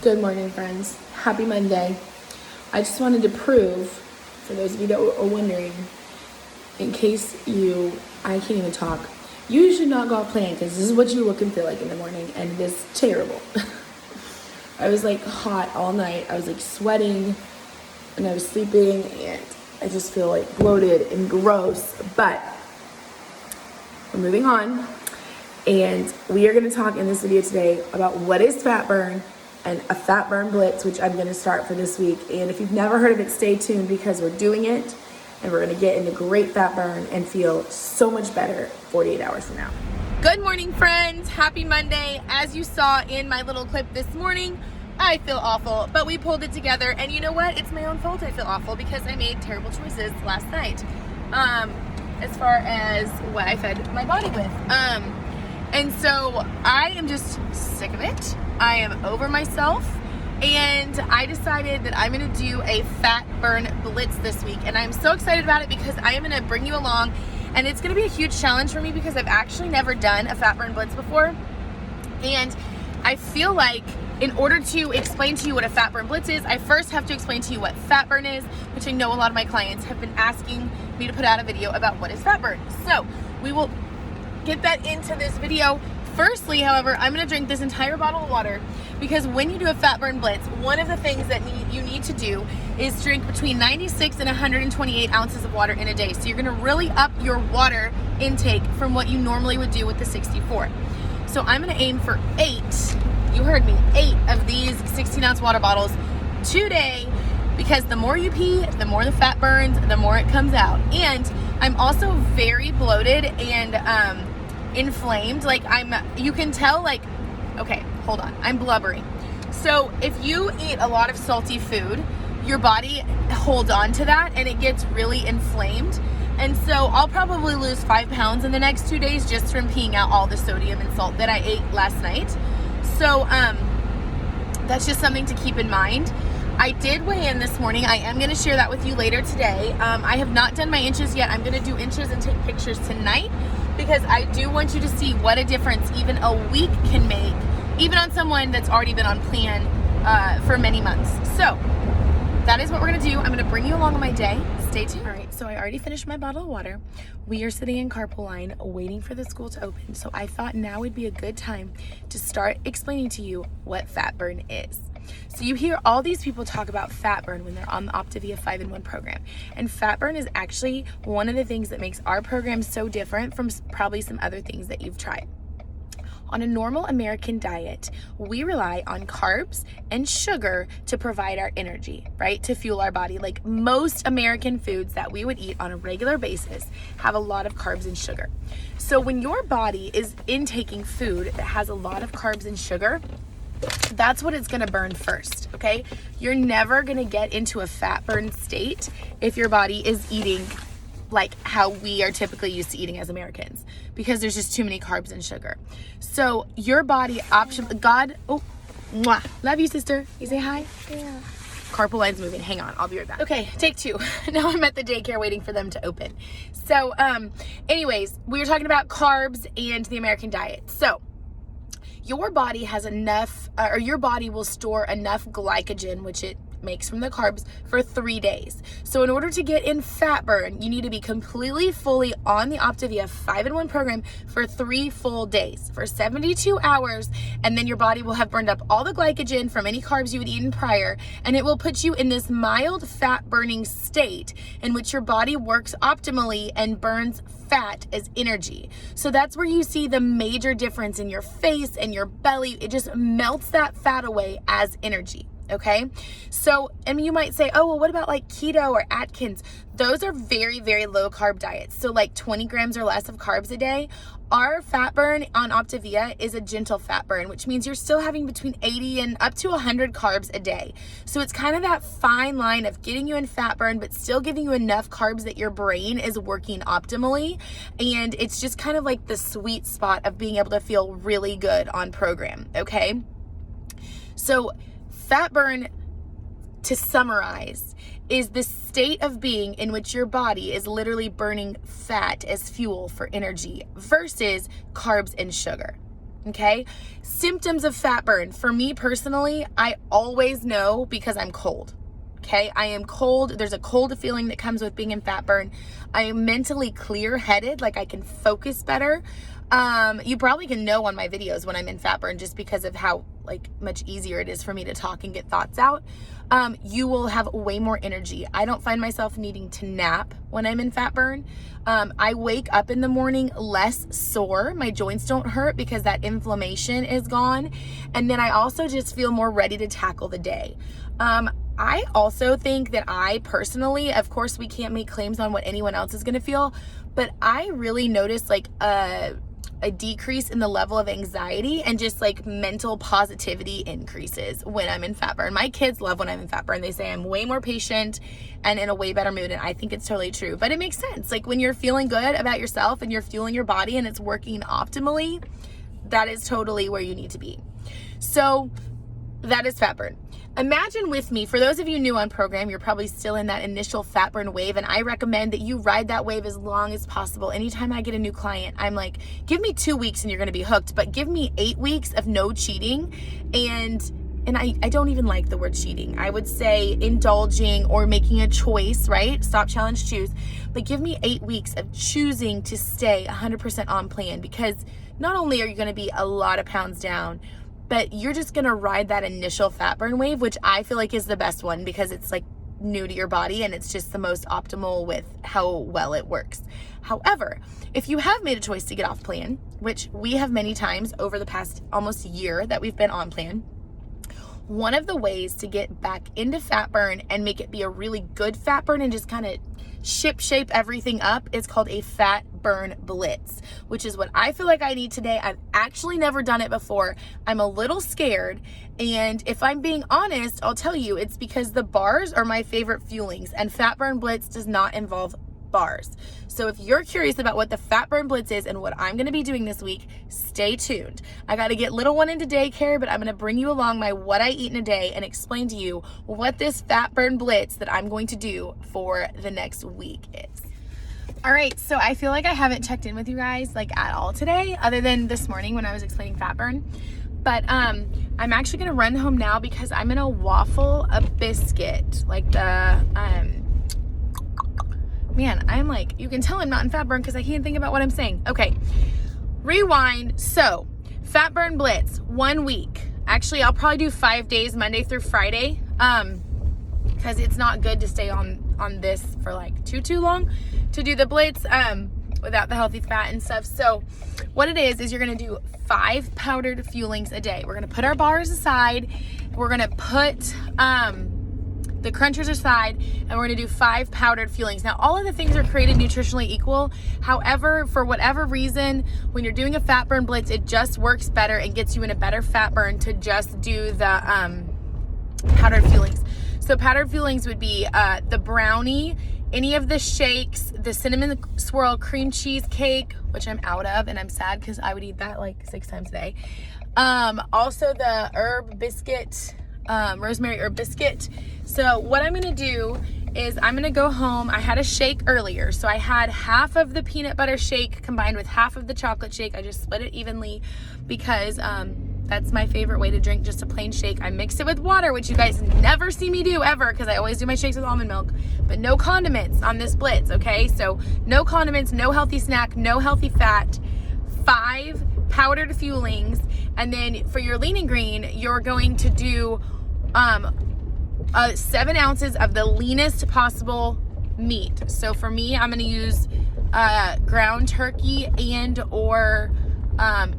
Good morning, friends. Happy Monday. I just wanted to prove, for those of you that are wondering, in case I can't even talk, you should not go off plan because this is what you look and feel like in the morning, and it is terrible. I was like hot all night. I was like sweating and I was sleeping, and I just feel like bloated and gross, but we're moving on. And we are going to talk in this video today about what is fat burn and a fat burn blitz, which I'm going to start for this week. And if you've never heard of it, stay tuned because we're doing it and we're going to get into great fat burn and feel so much better 48 hours from now. Good morning, friends. Happy Monday. As you saw in my little clip this morning, I feel awful, but we pulled it together. And you know what? It's my own fault I feel awful because I made terrible choices last night as far as what I fed my body with. And so I am just sick of it. I am over myself, and I decided that I'm going to do a fat burn blitz this week, and I'm so excited about it because I am going to bring you along, and it's going to be a huge challenge for me because I've actually never done a fat burn blitz before, and I feel like in order to explain to you what a fat burn blitz is, I first have to explain to you what fat burn is, which I know a lot of my clients have been asking me to put out a video about what is fat burn. So we will get that into this video. Firstly, however, I'm going to drink this entire bottle of water because when you do a fat burn blitz, one of the things that you need to do is drink between 96 and 128 ounces of water in a day. So you're going to really up your water intake from what you normally would do with the 64. So I'm going to aim for 8, you heard me, 8 of these 16-ounce water bottles today, because the more you pee, the more the fat burns, the more it comes out. And I'm also very bloated and inflamed. Like you can tell, like, okay, hold on, I'm blubbering. So if you eat a lot of salty food, your body holds on to that and it gets really inflamed. And so I'll probably lose 5 pounds in the next 2 days just from peeing out all the sodium and salt that I ate last night. So that's just something to keep in mind. I did weigh in this morning. I am going to share that with you later today. I have not done my inches yet. I'm going to do inches and take pictures tonight because I do want you to see what a difference even a week can make, even on someone that's already been on plan for many months. So that is what we're going to do. I'm going to bring you along on my day. Stay tuned. All right, so I already finished my bottle of water. We are sitting in carpool line waiting for the school to open. So I thought now would be a good time to start explaining to you what fat burn is. So you hear all these people talk about fat burn when they're on the Optavia 5&1 program. And fat burn is actually one of the things that makes our program so different from probably some other things that you've tried. On a normal American diet, we rely on carbs and sugar to provide our energy, right? To fuel our body. Like most American foods that we would eat on a regular basis have a lot of carbs and sugar. So when your body is intaking food that has a lot of carbs and sugar, that's what it's going to burn first, okay? You're never going to get into a fat burn state if your body is eating like how we are typically used to eating as Americans, because there's just too many carbs and sugar. So your body love you, sister. You say hi? Yeah. Carpool line's moving. Hang on, I'll be right back. Okay, take 2. Now I'm at the daycare waiting for them to open. So, anyways, we were talking about carbs and the American diet. So, your body has enough, or your body will store enough glycogen, which it makes from the carbs, for 3 days. So in order to get in fat burn, you need to be completely fully on the Optavia 5&1 program for 3 full days, for 72 hours, and then your body will have burned up all the glycogen from any carbs you had eaten prior, and it will put you in this mild fat burning state in which your body works optimally and burns fat as energy. So that's where you see the major difference in your face and your belly. It just melts that fat away as energy. Okay, so, and you might say, oh, well, what about like keto or Atkins? Those are very, very low carb diets. So like 20 grams or less of carbs a day. Our fat burn on Optavia is a gentle fat burn, which means you're still having between 80 and up to 100 carbs a day. So it's kind of that fine line of getting you in fat burn, but still giving you enough carbs that your brain is working optimally. And it's just kind of like the sweet spot of being able to feel really good on program. Okay, so fat burn, to summarize, is the state of being in which your body is literally burning fat as fuel for energy versus carbs and sugar. Okay. Symptoms of fat burn. For me personally, I always know because I'm cold. Okay. I am cold. There's a cold feeling that comes with being in fat burn. I am mentally clear headed. Like I can focus better. You probably can know on my videos when I'm in fat burn just because of how like much easier it is for me to talk and get thoughts out. You will have way more energy. I don't find myself needing to nap when I'm in fat burn. I wake up in the morning less sore. My joints don't hurt because that inflammation is gone. And then I also just feel more ready to tackle the day. I also think that I personally, of course, we can't make claims on what anyone else is going to feel, but I really notice like a decrease in the level of anxiety and just like mental positivity increases when I'm in fat burn. My kids love when I'm in fat burn. They say I'm way more patient and in a way better mood. And I think it's totally true, but it makes sense. Like when you're feeling good about yourself and you're fueling your body and it's working optimally, that is totally where you need to be. So that is fat burn. Imagine with me, for those of you new on program, you're probably still in that initial fat burn wave, and I recommend that you ride that wave as long as possible. Anytime I get a new client, I'm like, give me 2 weeks and you're gonna be hooked, but give me 8 weeks of no cheating. And I don't even like the word cheating. I would say indulging or making a choice, right? Stop, challenge, choose. But give me 8 weeks of choosing to stay 100% on plan, because not only are you gonna be a lot of pounds down, but you're just gonna ride that initial fat burn wave, which I feel like is the best one because it's like new to your body and it's just the most optimal with how well it works. However, if you have made a choice to get off plan, which we have many times over the past almost year that we've been on plan, one of the ways to get back into fat burn and make it be a really good fat burn and just kind of shape everything up is called a fat burn blitz, which is what I feel like I need today. I've actually never done it before. I'm a little scared. And if I'm being honest, I'll tell you, it's because the bars are my favorite fuelings and fat burn blitz does not involve bars. So if you're curious about what the fat burn blitz is and what I'm going to be doing this week, stay tuned. I got to get little one into daycare, but I'm going to bring you along my what I eat in a day and explain to you what this fat burn blitz that I'm going to do for the next week is. All right, so I feel like I haven't checked in with you guys like at all today, other than this morning when I was explaining fat burn. But I'm actually going to run home now because I'm going to waffle a biscuit, like the man, I'm like, you can tell I'm not in fat burn because I can't think about what I'm saying. Okay, rewind. So fat burn blitz, 1 week. Actually, I'll probably do 5 days, Monday through Friday, because it's not good to stay on this for like too long to do the blitz without the healthy fat and stuff. So what it is you're gonna do 5 powdered fuelings a day. We're gonna put our bars aside. We're gonna put the crunchers aside, and we're gonna do 5 powdered fuelings. Now, all of the things are created nutritionally equal. However, for whatever reason, when you're doing a fat burn blitz, it just works better and gets you in a better fat burn to just do the powdered fuelings. So powdered fuelings would be the brownie, any of the shakes, the cinnamon swirl cream cheese cake, which I'm out of, and I'm sad because I would eat that like 6 times a day. Also the herb biscuit, rosemary herb biscuit. So what I'm gonna do is I'm gonna go home. I had a shake earlier, so I had half of the peanut butter shake combined with half of the chocolate shake. I just split it evenly because that's my favorite way to drink, just a plain shake. I mixed it with water, which you guys never see me do ever because I always do my shakes with almond milk, but no condiments on this blitz, okay? So no condiments, no healthy snack, no healthy fat, 5 powdered fuelings, and then for your lean and green, you're going to do 7 ounces of the leanest possible meat. So for me, I'm gonna use ground turkey and or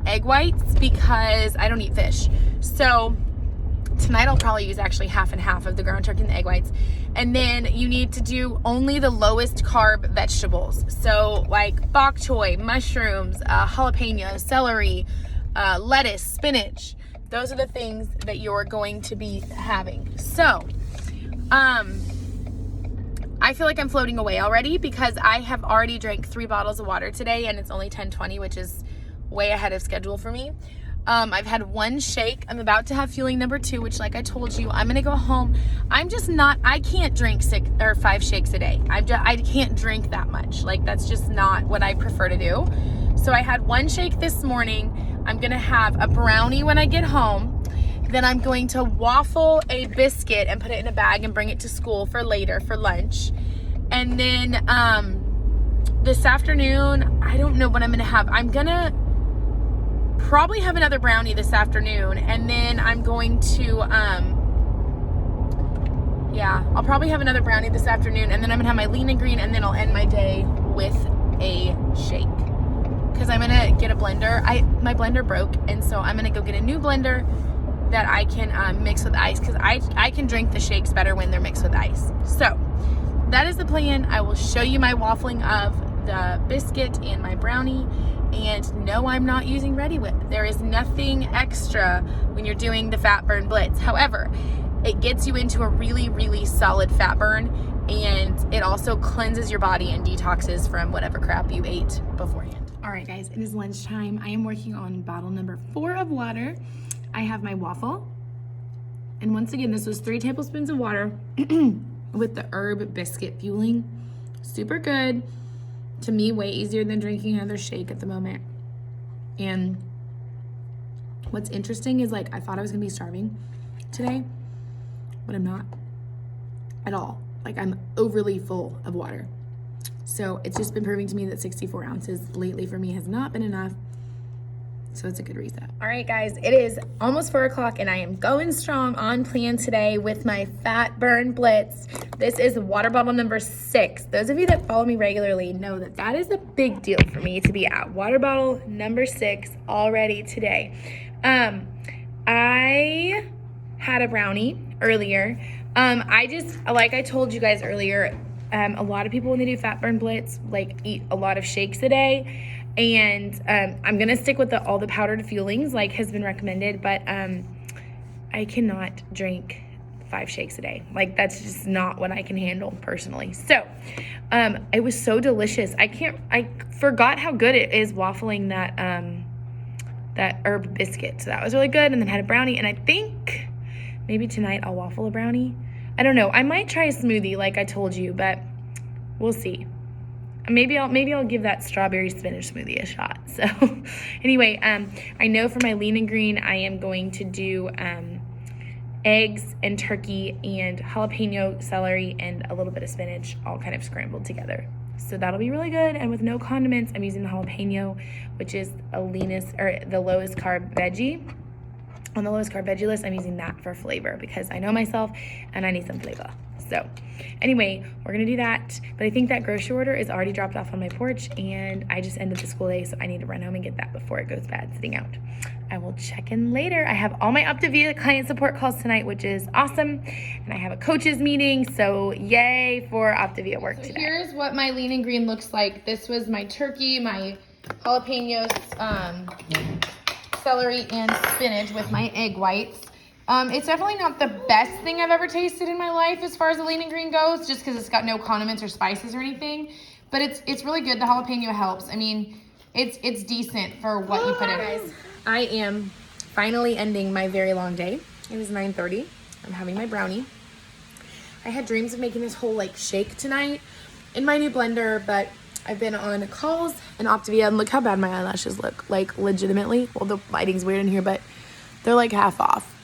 egg whites because I don't eat fish. So tonight I'll probably use actually half and half of the ground turkey and the egg whites. And then you need to do only the lowest carb vegetables. So like bok choy, mushrooms, jalapeno, celery, lettuce, spinach. Those are the things that you're going to be having. So I feel like I'm floating away already because I have already drank 3 bottles of water today and it's only 10:20, which is way ahead of schedule for me. I've had 1 shake. I'm about to have fueling number 2, which like I told you, I'm gonna go home. I can't drink 6 or 5 shakes a day. I can't drink that much. Like that's just not what I prefer to do. So I had 1 shake this morning. I'm gonna have a brownie when I get home. Then I'm going to waffle a biscuit and put it in a bag and bring it to school for later for lunch. And then this afternoon, I don't know what I'm gonna have. I'm gonna probably have another brownie this afternoon, and then I'm going to yeah, I'll probably have another brownie this afternoon, and then I'm gonna have my lean and green, and then I'll end my day with a shake. Because I'm gonna get a blender. My blender broke, and so I'm gonna go get a new blender that I can mix with ice, because I can drink the shakes better when they're mixed with ice. So that is the plan. I will show you my waffling of the biscuit and my brownie. And no, I'm not using Reddi-wip. There is nothing extra when you're doing the Fatburn Blitz. However, it gets you into a really, really solid fat burn, and it also cleanses your body and detoxes from whatever crap you ate beforehand. All right, guys, it is lunchtime. I am working on bottle number 4 of water. I have my waffle, and once again, this was 3 tablespoons of water with the herb biscuit fueling. Super good. To me, way easier than drinking another shake at the moment. And what's interesting is, like, I thought I was gonna be starving today, but I'm not at all. Like, I'm overly full of water. So it's just been proving to me that 64 ounces lately for me has not been enough. So it's a good reset. All right, guys, it is almost 4 o'clock, and I am going strong on plan today with my Fatburn Blitz. This is water bottle number 6. Those of you that follow me regularly know that that is a big deal for me to be at water bottle number 6 already today. I had a brownie earlier. I just, like I told you guys earlier, a lot of people when they do Fatburn Blitz, like, eat a lot of shakes a day. And I'm gonna stick with all the powdered fuelings like has been recommended, but I cannot drink 5 shakes a day. Like, that's just not what I can handle personally. So it was so delicious. I forgot how good it is waffling that herb biscuit. So that was really good. And then had a brownie, and I think maybe tonight I'll waffle a brownie. I don't know. I might try a smoothie like I told you, but we'll see. Maybe I'll give that strawberry spinach smoothie a shot. So anyway, I know for my lean and green, I am going to do eggs and turkey and jalapeno, celery, and a little bit of spinach, all kind of scrambled together. So that'll be really good. And with no condiments, I'm using the jalapeno, which is the lowest carb veggie. On the lowest carb veggie list, I'm using that for flavor because I know myself and I need some flavor. So anyway, we're gonna do that. But I think that grocery order is already dropped off on my porch, and I just ended the school day, so I need to run home and get that before it goes bad sitting out. I will check in later. I have all my Optavia client support calls tonight, which is awesome. And I have a coaches meeting, so yay for Optavia work today. Here's what my lean and green looks like. This was my turkey, my jalapenos, celery, and spinach with my egg whites. It's definitely not the best thing I've ever tasted in my life as far as the lean and green goes, just because it's got no condiments or spices or anything. But it's really good. The jalapeno helps. I mean, it's decent for what you put in it. Guys, I am finally ending my very long day. It was 9:30. I'm having my brownie. I had dreams of making this whole like shake tonight in my new blender, but I've been on calls in Optavia, and look how bad my eyelashes look. Like, legitimately. Well, the lighting's weird in here, but they're like half off.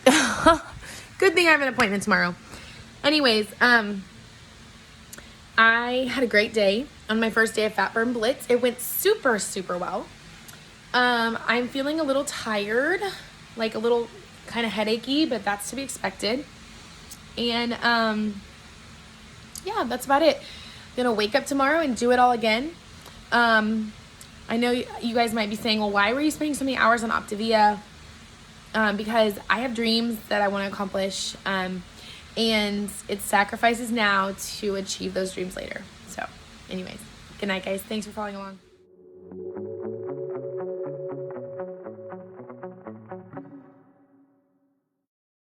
Good thing I have an appointment tomorrow. Anyways, I had a great day on my first day of Fatburn Blitz. It went super, super well. I'm feeling a little tired, like a little kind of headachy, but that's to be expected. And yeah, that's about it. I'm gonna wake up tomorrow and do it all again. I know you guys might be saying, well, why were you spending so many hours on Optavia? Because I have dreams that I want to accomplish, and it's sacrifices now to achieve those dreams later. So anyways, good night, guys. Thanks for following along.